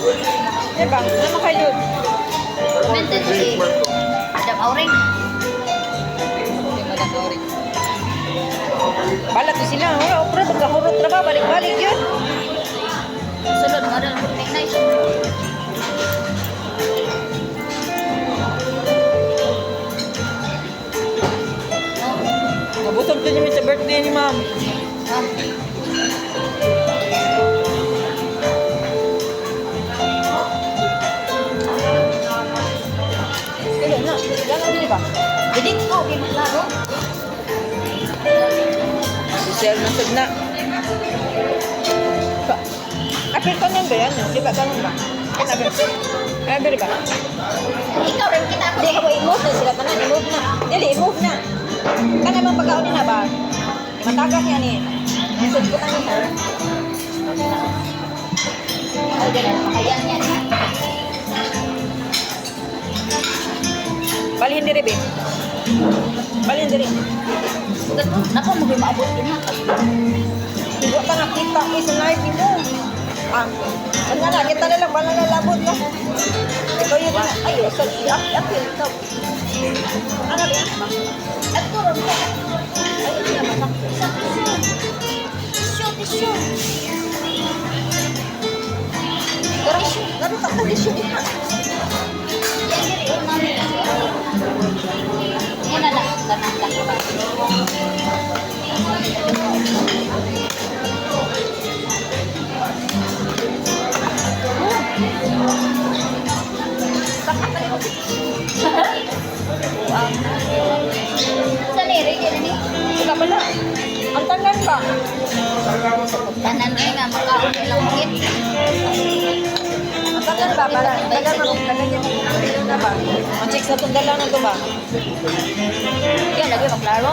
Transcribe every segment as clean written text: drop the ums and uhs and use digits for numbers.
Diba? Ano kayo? Mental si Madam Auring. Hindi Madam Auring. Balat to sila. Wala, opera. Magkahurot na ba? Balik-balik yun. Sulod mo rin. Nice. Nabutom ko niyo sa birthday ni ma'am. Kaya na. Kailangan din ba? Jadi ko, gimaklaro. Sir, nasad na. Apil ka nang ba yan? Di ba? Ganun ba? Ay, ba? Ikaw rin kita ako. Hindi, i-move na sila. Tanan, i-move na. Dili, i-move na. Kan namang pagkaon na ba? Matagas yan eh. Nasad ko tayo, sir. Ay, ganun. Makayang yan. Balihin diri, be. Balihin diri. Naku, mo maabot din ha. Huwag ka nakita ko sa live mo. Ano nga, kita na lang, wala na labot na. Ikaw yun na. Ay, sa apil ikaw. Ano ba yan? At ko rin ko. Ay, hindi naman ako. Tissue. Gano'n ka tissue din ha. Yan, diri, namin. Yan na lang. Tanang lang. Saan eh? Ready na ni? Sila pala. Ang tanan ba? Tanan eh nga, makaon nilang mungit. Ang tanan ba? Para tagan mo. Tagan niya na ba? Mag-check sa itong dalaw na ito ba? Yan, lagi maklaro.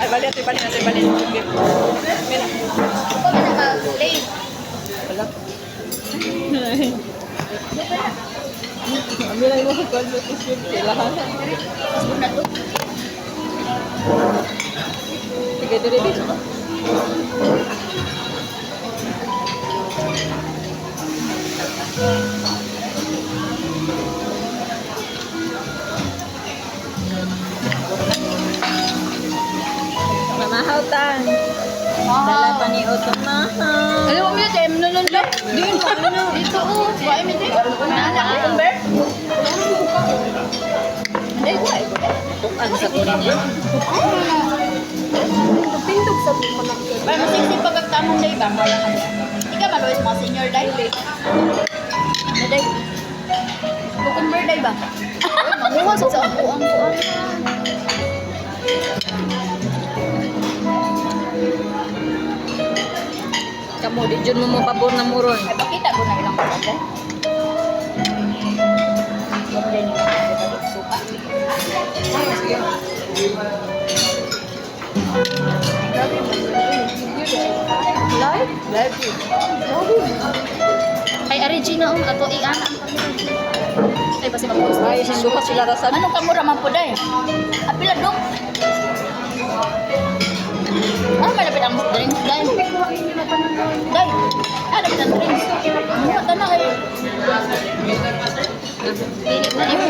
Ay, bali natin, bali natin, bali natin. Mira. Ako man nakakulay. Wala. Mira mo sa kwento ko siya. Kailangan na. Mas na to. Sige, diri dito. Mamahaw tan. Dala pa ni Otto mahal. Alam mo yun, time nun lang. Dito oh. Why mi din? Nana ko kumber? Hindi ko ay. Ano sa kunin niya? Pindog sa mga. Ba mo sing pagkaktamong day ba? Ika maluwis mga senior day. Day. Kumber day ba? Manguha sa ako ang kuan. Kamu di jud mo pabor na muron. Ay, pakita ko na ilang kapatid. Yung din yung kapatid suka. Live? Live. Ay, Regina, ato iyan ang kamera. Ay, basi mag-post. Ay, sindukat sila rasan. Anong kamura man po, day? Apila, dong. Ah, malapit ang drinks, day. Day, malapit ang drinks. Ano, tanah kayo. Pilit na niyo.